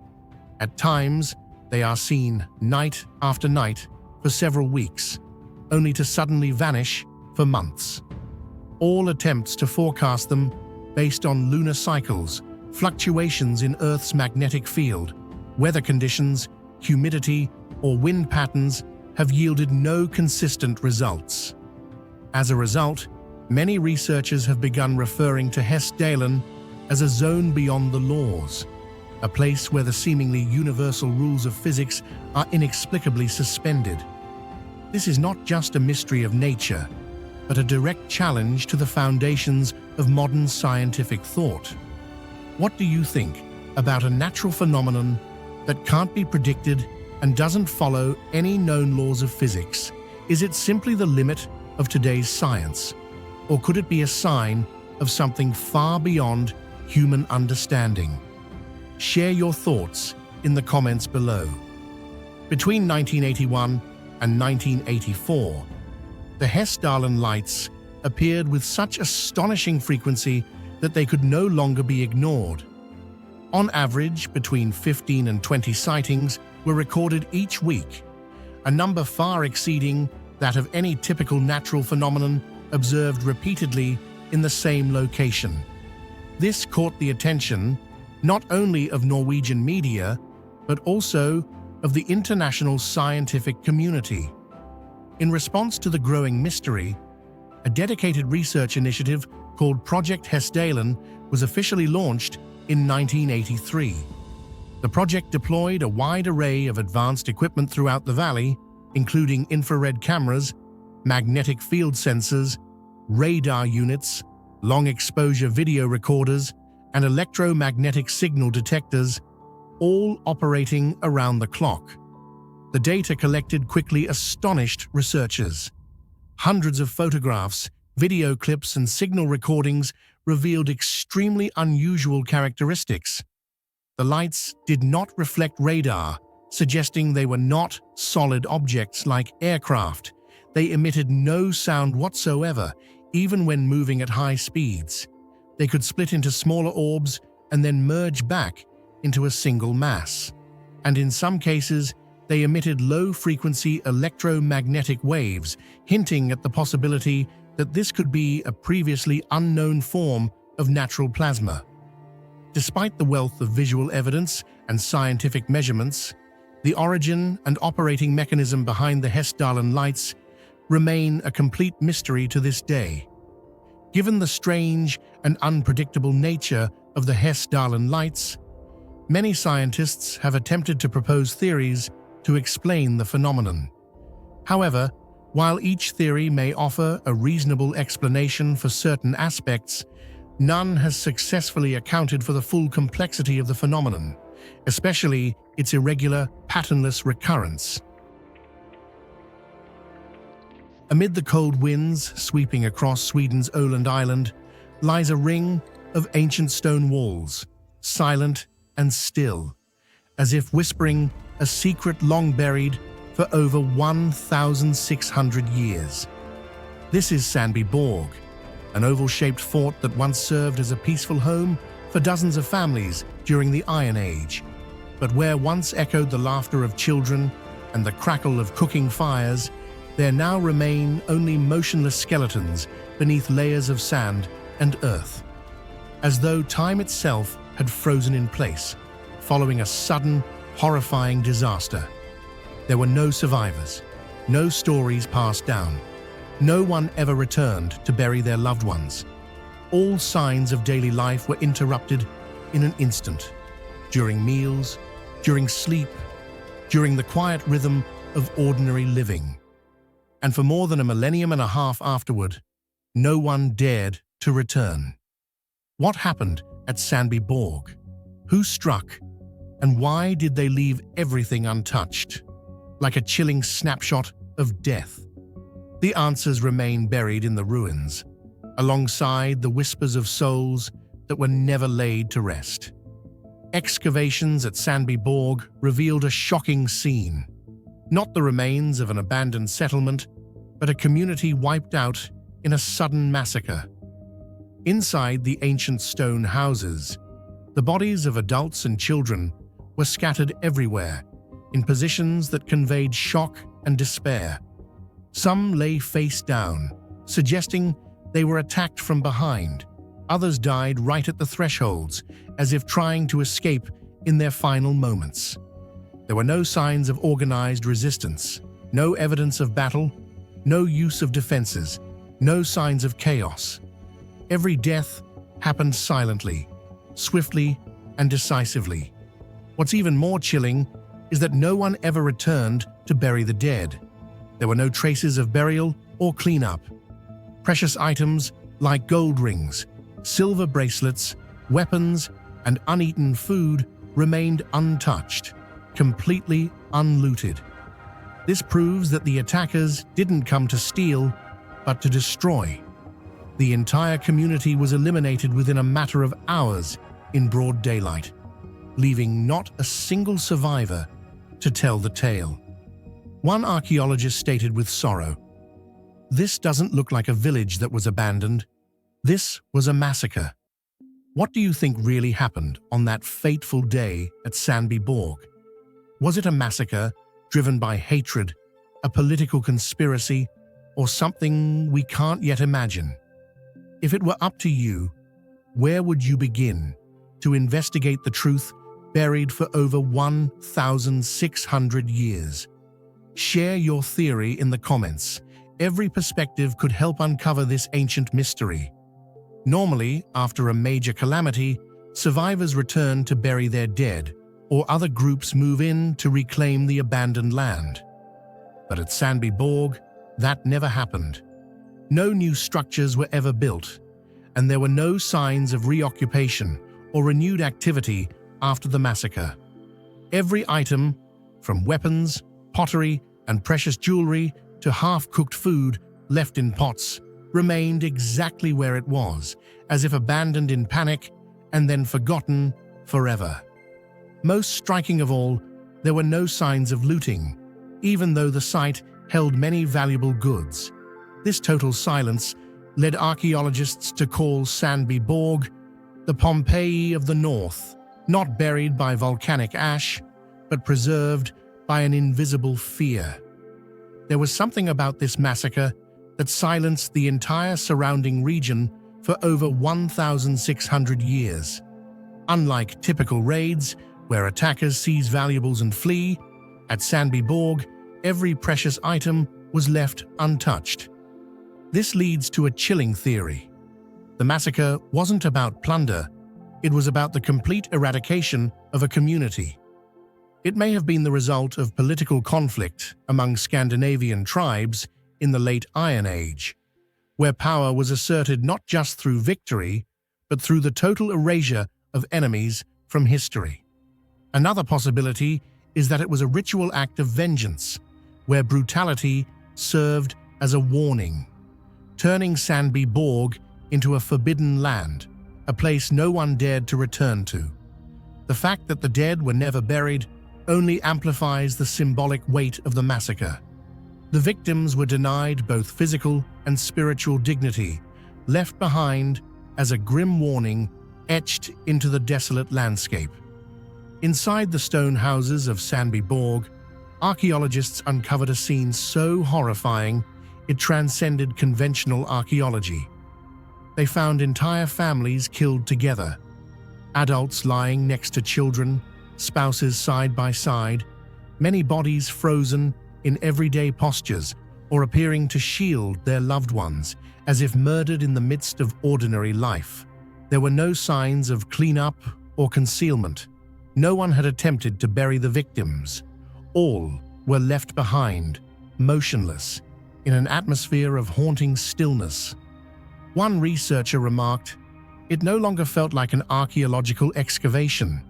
At times, they are seen night after night for several weeks, only to suddenly vanish for months. All attempts to forecast them based on lunar cycles, fluctuations in Earth's magnetic field, weather conditions, humidity, or wind patterns have yielded no consistent results. As a result, many researchers have begun referring to Hessdalen as a zone beyond the laws, a place where the seemingly universal rules of physics are inexplicably suspended. This is not just a mystery of nature, but a direct challenge to the foundations of modern scientific thought. What do you think? about a natural phenomenon that can't be predicted and doesn't follow any known laws of physics? Is it simply the limit of today's science? Or could it be a sign of something far beyond human understanding? Share your thoughts in the comments below. Between 1981 and 1984, the Hessdalen lights appeared with such astonishing frequency that they could no longer be ignored. On average, between 15 and 20 sightings were recorded each week, a number far exceeding that of any typical natural phenomenon observed repeatedly in the same location. This caught the attention not only of Norwegian media, but also of the international scientific community. In response to the growing mystery, a dedicated research initiative called Project Hessdalen was officially launched in 1983. The project deployed a wide array of advanced equipment throughout the valley, including infrared cameras, magnetic field sensors, radar units, long-exposure video recorders, and electromagnetic signal detectors, all operating around the clock. The data collected quickly astonished researchers. Hundreds of photographs, video clips, and signal recordings revealed extremely unusual characteristics. The lights did not reflect radar, suggesting they were not solid objects like aircraft. They emitted no sound whatsoever, even when moving at high speeds. They could split into smaller orbs and then merge back into a single mass. And in some cases, they emitted low-frequency electromagnetic waves, hinting at the possibility that this could be a previously unknown form of natural plasma. Despite the wealth of visual evidence and scientific measurements, the origin and operating mechanism behind the Hessdalen lights remain a complete mystery to this day. Given the strange and unpredictable nature of the Hessdalen lights, many scientists have attempted to propose theories to explain the phenomenon. However, while each theory may offer a reasonable explanation for certain aspects, none has successfully accounted for the full complexity of the phenomenon, especially its irregular, patternless recurrence. Amid the cold winds sweeping across Sweden's Öland Island lies a ring of ancient stone walls, silent and still, as if whispering a secret long buried for over 1,600 years. This is Sandbyborg, an oval-shaped fort that once served as a peaceful home for dozens of families during the Iron Age, but where once echoed the laughter of children and the crackle of cooking fires, there now remain only motionless skeletons beneath layers of sand and earth, as though time itself had frozen in place, following a sudden, horrifying disaster. There were no survivors, no stories passed down. No one ever returned to bury their loved ones. All signs of daily life were interrupted in an instant, during meals, during sleep, during the quiet rhythm of ordinary living. And for more than a millennium and a half afterward, no one dared to return. What happened at Sandbyborg? Who struck? And why did they leave everything untouched, like a chilling snapshot of death? The answers remain buried in the ruins, alongside the whispers of souls that were never laid to rest. Excavations at Sandbyborg revealed a shocking scene. Not the remains of an abandoned settlement, but a community wiped out in a sudden massacre. Inside the ancient stone houses, the bodies of adults and children were scattered everywhere, in positions that conveyed shock and despair. Some lay face down, suggesting they were attacked from behind. Others died right at the thresholds, as if trying to escape in their final moments. There were no signs of organized resistance, no evidence of battle, no use of defenses, no signs of chaos. Every death happened silently, swiftly, and decisively. What's even more chilling is that no one ever returned to bury the dead. There were no traces of burial or cleanup. Precious items like gold rings, silver bracelets, weapons, and uneaten food remained untouched, completely unlooted. This proves that the attackers didn't come to steal, but to destroy. The entire community was eliminated within a matter of hours in broad daylight, leaving not a single survivor to tell the tale. One archaeologist stated with sorrow, "This doesn't look like a village that was abandoned. This was a massacre." What do you think really happened on that fateful day at Sandby Borg? Was it a massacre driven by hatred, a political conspiracy, or something we can't yet imagine? If it were up to you, where would you begin to investigate the truth buried for over 1,600 years? Share your theory in the comments. Every perspective could help uncover this ancient mystery. Normally, after a major calamity, survivors return to bury their dead, or other groups move in to reclaim the abandoned land. But at Sandby Borg, that never happened. No new structures were ever built, and there were no signs of reoccupation or renewed activity after the massacre. Every item, from weapons, pottery, and precious jewelry to half-cooked food left in pots, remained exactly where it was, as if abandoned in panic and then forgotten forever. Most striking of all, there were no signs of looting, even though the site held many valuable goods. This total silence led archaeologists to call Sandby Borg the Pompeii of the North, not buried by volcanic ash, but preserved by an invisible fear. There was something about this massacre that silenced the entire surrounding region for over 1,600 years. Unlike typical raids, where attackers seize valuables and flee, at Sandby Borg, every precious item was left untouched. This leads to a chilling theory. The massacre wasn't about plunder, it was about the complete eradication of a community. It may have been the result of political conflict among Scandinavian tribes in the late Iron Age, where power was asserted not just through victory, but through the total erasure of enemies from history. Another possibility is that it was a ritual act of vengeance, where brutality served as a warning, turning Sandby Borg into a forbidden land, a place no one dared to return to. The fact that the dead were never buried only amplifies the symbolic weight of the massacre. The victims were denied both physical and spiritual dignity, left behind as a grim warning etched into the desolate landscape. Inside the stone houses of Sandby Borg, archaeologists uncovered a scene so horrifying it transcended conventional archaeology. They found entire families killed together, adults lying next to children, spouses side by side, many bodies frozen in everyday postures or appearing to shield their loved ones, as if murdered in the midst of ordinary life. There were no signs of cleanup or concealment. No one had attempted to bury the victims. All were left behind, motionless, in an atmosphere of haunting stillness. One researcher remarked, "It no longer felt like an archaeological excavation.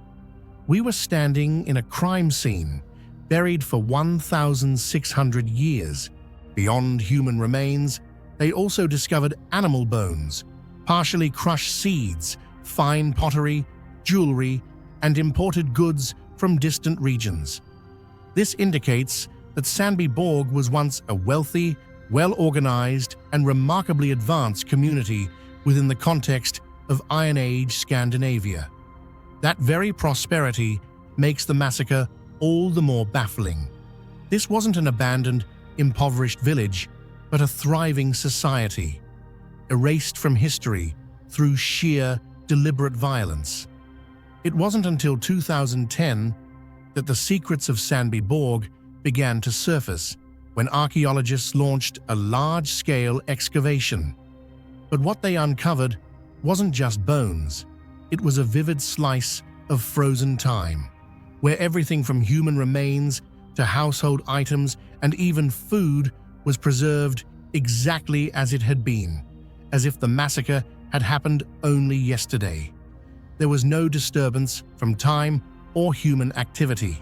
We were standing in a crime scene, buried for 1,600 years. Beyond human remains, they also discovered animal bones, partially crushed seeds, fine pottery, jewelry, and imported goods from distant regions. This indicates that Sandby Borg was once a wealthy, well-organized, and remarkably advanced community within the context of Iron Age Scandinavia. That very prosperity makes the massacre all the more baffling. This wasn't an abandoned, impoverished village, but a thriving society, erased from history through sheer, deliberate violence. It wasn't until 2010 that the secrets of Sandby Borg began to surface, when archaeologists launched a large-scale excavation. But what they uncovered wasn't just bones. It was a vivid slice of frozen time, where everything from human remains to household items and even food was preserved exactly as it had been, as if the massacre had happened only yesterday. There was no disturbance from time or human activity.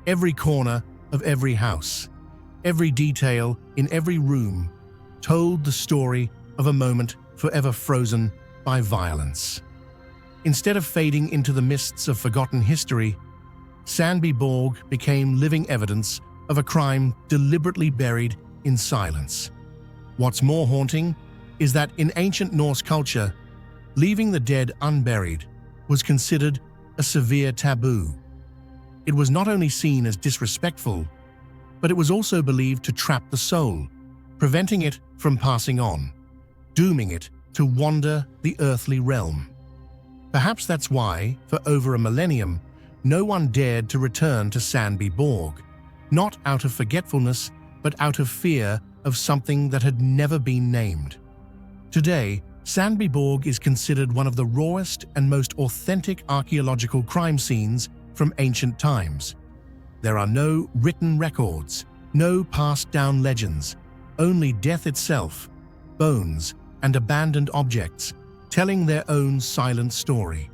Every corner of every house, every detail in every room told the story of a moment forever frozen by violence. Instead of fading into the mists of forgotten history, Sandbyborg became living evidence of a crime deliberately buried in silence. What's more haunting is that in ancient Norse culture, leaving the dead unburied was considered a severe taboo. It was not only seen as disrespectful, but it was also believed to trap the soul, preventing it from passing on, dooming it to wander the earthly realm. Perhaps that's why, for over a millennium, no one dared to return to Sandbyborg, not out of forgetfulness, but out of fear of something that had never been named. Today, Sandbyborg is considered one of the rawest and most authentic archaeological crime scenes from ancient times. There are no written records, no passed-down legends, only death itself, bones, and abandoned objects, telling their own silent story.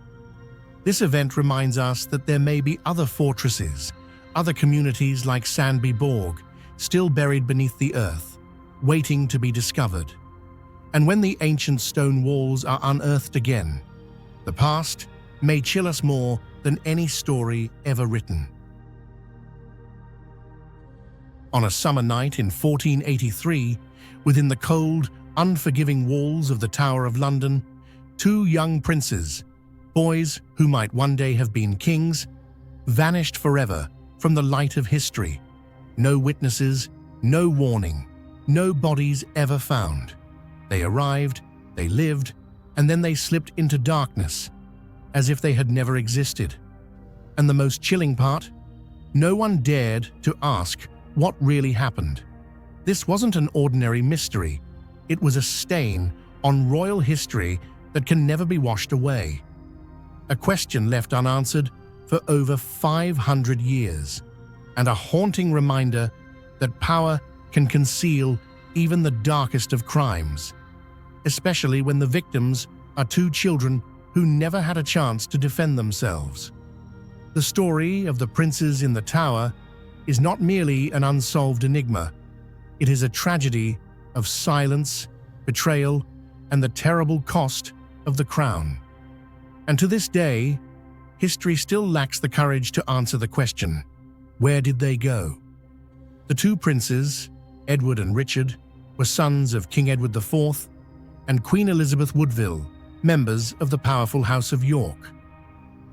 This event reminds us that there may be other fortresses, other communities like Sandbyborg, still buried beneath the earth, waiting to be discovered. And when the ancient stone walls are unearthed again, the past may chill us more than any story ever written. On a summer night in 1483, within the cold, unforgiving walls of the Tower of London, two young princes, boys who might one day have been kings, vanished forever from the light of history. No witnesses, no warning, no bodies ever found. They arrived, they lived, and then they slipped into darkness, as if they had never existed. And the most chilling part? No one dared to ask what really happened. This wasn't an ordinary mystery. It was a stain on royal history that can never be washed away. A question left unanswered for over 500 years, and a haunting reminder that power can conceal even the darkest of crimes, especially when the victims are two children who never had a chance to defend themselves. The story of the princes in the tower is not merely an unsolved enigma. It is a tragedy of silence, betrayal, and the terrible cost of the crown. And to this day, history still lacks the courage to answer the question, where did they go? The two princes, Edward and Richard, were sons of King Edward IV and Queen Elizabeth Woodville, members of the powerful House of York.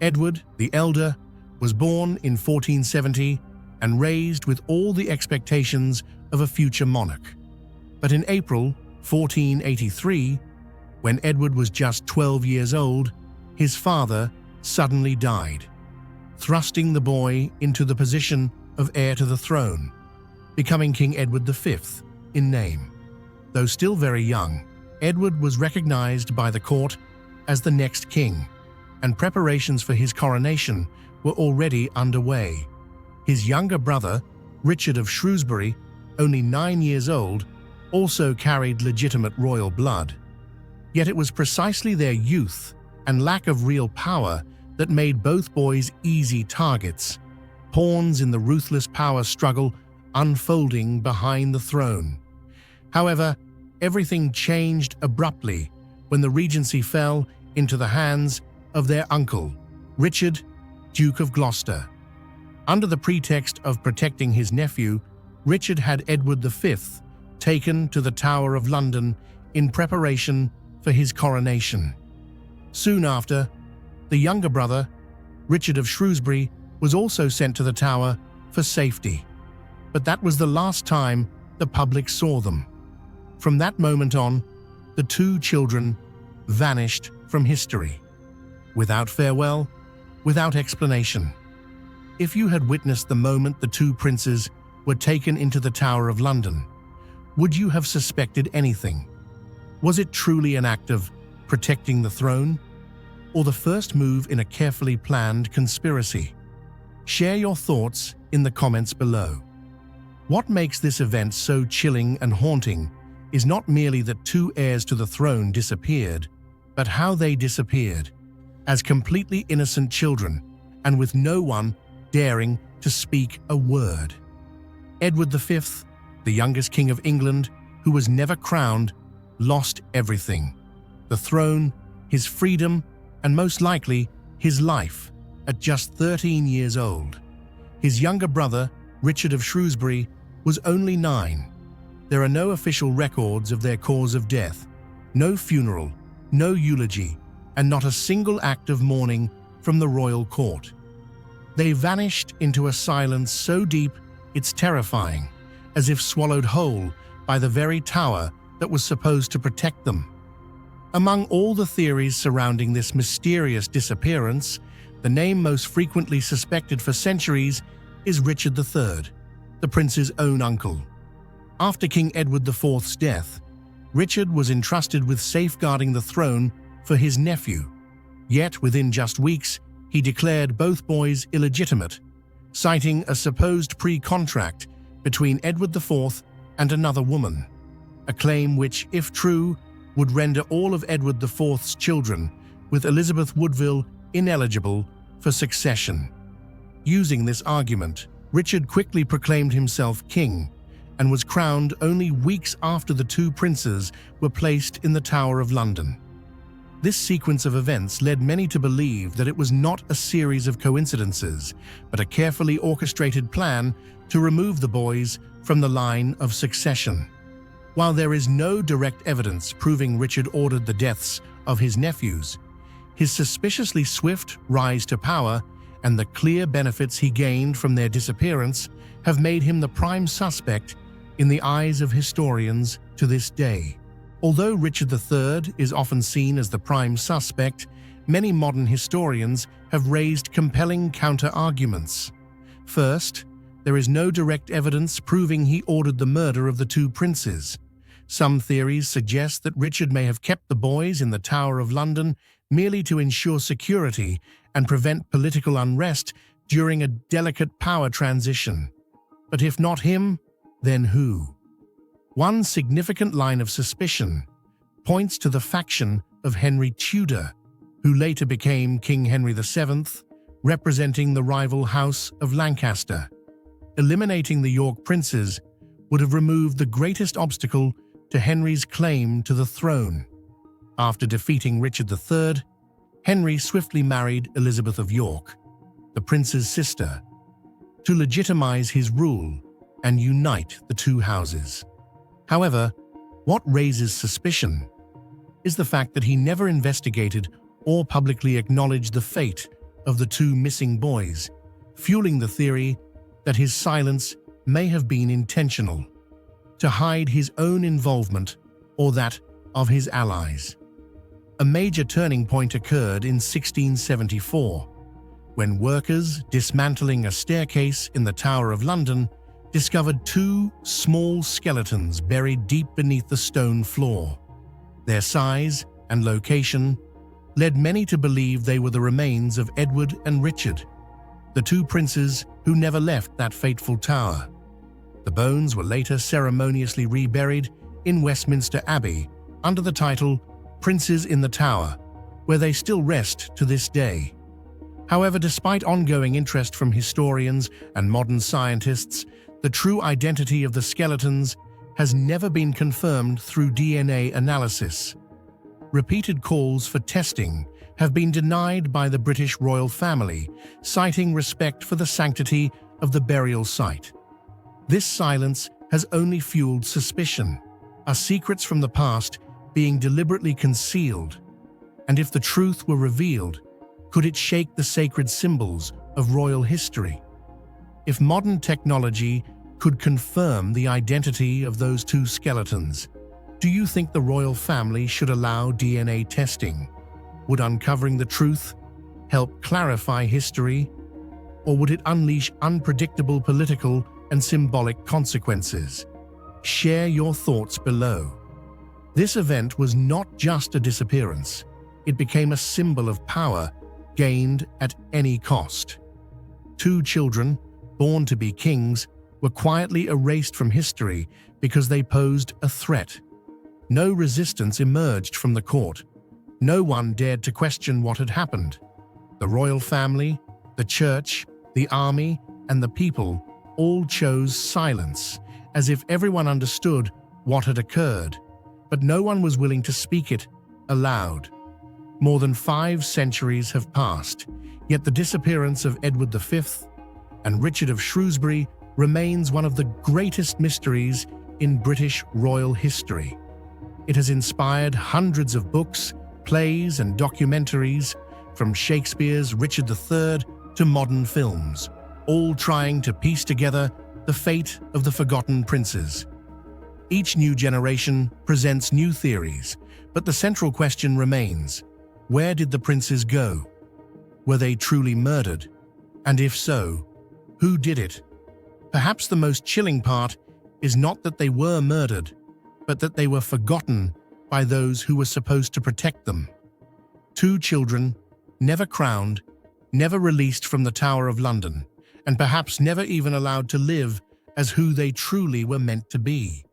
Edward, the elder, was born in 1470 and raised with all the expectations of a future monarch. But in April 1483, when Edward was just 12 years old, his father suddenly died, thrusting the boy into the position of heir to the throne, becoming King Edward V in name. Though still very young, Edward was recognized by the court as the next king, and preparations for his coronation were already underway. His younger brother, Richard of Shrewsbury, only 9 years old, also carried legitimate royal blood. Yet it was precisely their youth and lack of real power that made both boys easy targets, pawns in the ruthless power struggle unfolding behind the throne. However, everything changed abruptly when the regency fell into the hands of their uncle, Richard, Duke of Gloucester. Under the pretext of protecting his nephew, Richard had Edward V taken to the Tower of London in preparation for his coronation. Soon after, the younger brother, Richard of Shrewsbury, was also sent to the Tower for safety. But that was the last time the public saw them. From that moment on, the two children vanished from history, without farewell, without explanation. If you had witnessed the moment the two princes were taken into the Tower of London, would you have suspected anything? Was it truly an act of protecting the throne, or the first move in a carefully planned conspiracy? Share your thoughts in the comments below. What makes this event so chilling and haunting is not merely that two heirs to the throne disappeared, but how they disappeared, as completely innocent children, and with no one daring to speak a word. Edward V, the youngest king of England, who was never crowned, lost everything: the throne, his freedom, and most likely his life, at just 13 years old. His younger brother, Richard of Shrewsbury, was only 9. There are no official records of their cause of death, no funeral, no eulogy, and not a single act of mourning from the royal court. They vanished into a silence so deep it's terrifying, as if swallowed whole by the very tower that was supposed to protect them. Among all the theories surrounding this mysterious disappearance, the name most frequently suspected for centuries is Richard III, the prince's own uncle. After King Edward IV's death, Richard was entrusted with safeguarding the throne for his nephew. Yet within just weeks, he declared both boys illegitimate, citing a supposed pre-contract between Edward IV and another woman, a claim which, if true, would render all of Edward IV's children, with Elizabeth Woodville, ineligible for succession. Using this argument, Richard quickly proclaimed himself king and was crowned only weeks after the two princes were placed in the Tower of London. This sequence of events led many to believe that it was not a series of coincidences, but a carefully orchestrated plan to remove the boys from the line of succession. While there is no direct evidence proving Richard ordered the deaths of his nephews, his suspiciously swift rise to power and the clear benefits he gained from their disappearance have made him the prime suspect in the eyes of historians to this day. Although Richard III is often seen as the prime suspect, many modern historians have raised compelling counter-arguments. First, there is no direct evidence proving he ordered the murder of the two princes. Some theories suggest that Richard may have kept the boys in the Tower of London merely to ensure security and prevent political unrest during a delicate power transition. But if not him, then who? One significant line of suspicion points to the faction of Henry Tudor, who later became King Henry VII, representing the rival House of Lancaster. Eliminating the York princes would have removed the greatest obstacle to Henry's claim to the throne. After defeating Richard III, Henry swiftly married Elizabeth of York, the prince's sister, to legitimize his rule and unite the two houses. However, what raises suspicion is the fact that he never investigated or publicly acknowledged the fate of the two missing boys, fueling the theory that his silence may have been intentional, to hide his own involvement or that of his allies. A major turning point occurred in 1674, when workers dismantling a staircase in the Tower of London discovered two small skeletons buried deep beneath the stone floor. Their size and location led many to believe they were the remains of Edward and Richard, the two princes who never left that fateful tower. The bones were later ceremoniously reburied in Westminster Abbey under the title Princes in the Tower, where they still rest to this day. However, despite ongoing interest from historians and modern scientists, the true identity of the skeletons has never been confirmed through DNA analysis. Repeated calls for testing have been denied by the British royal family, citing respect for the sanctity of the burial site. This silence has only fueled suspicion, are secrets from the past being deliberately concealed? And if the truth were revealed, could it shake the sacred symbols of royal history? If modern technology could confirm the identity of those two skeletons, do you think the royal family should allow DNA testing? Would uncovering the truth help clarify history? Or would it unleash unpredictable political and symbolic consequences? Share your thoughts below. This event was not just a disappearance. It became a symbol of power gained at any cost. Two children, born to be kings, were quietly erased from history because they posed a threat. No resistance emerged from the court, No one dared to question what had happened. The royal family, the church, the army, and the people all chose silence, as if everyone understood what had occurred, but no one was willing to speak it aloud. More than 5 centuries have passed, yet the disappearance of Edward V and Richard of Shrewsbury remains one of the greatest mysteries in British royal history. It has inspired hundreds of books, plays, and documentaries, from Shakespeare's Richard III to modern films, all trying to piece together the fate of the forgotten princes. Each new generation presents new theories, but the central question remains: where did the princes go? Were they truly murdered? And if so, who did it? Perhaps the most chilling part is not that they were murdered, but that they were forgotten by those who were supposed to protect them. 2 children, never crowned, never released from the Tower of London, and perhaps never even allowed to live as who they truly were meant to be.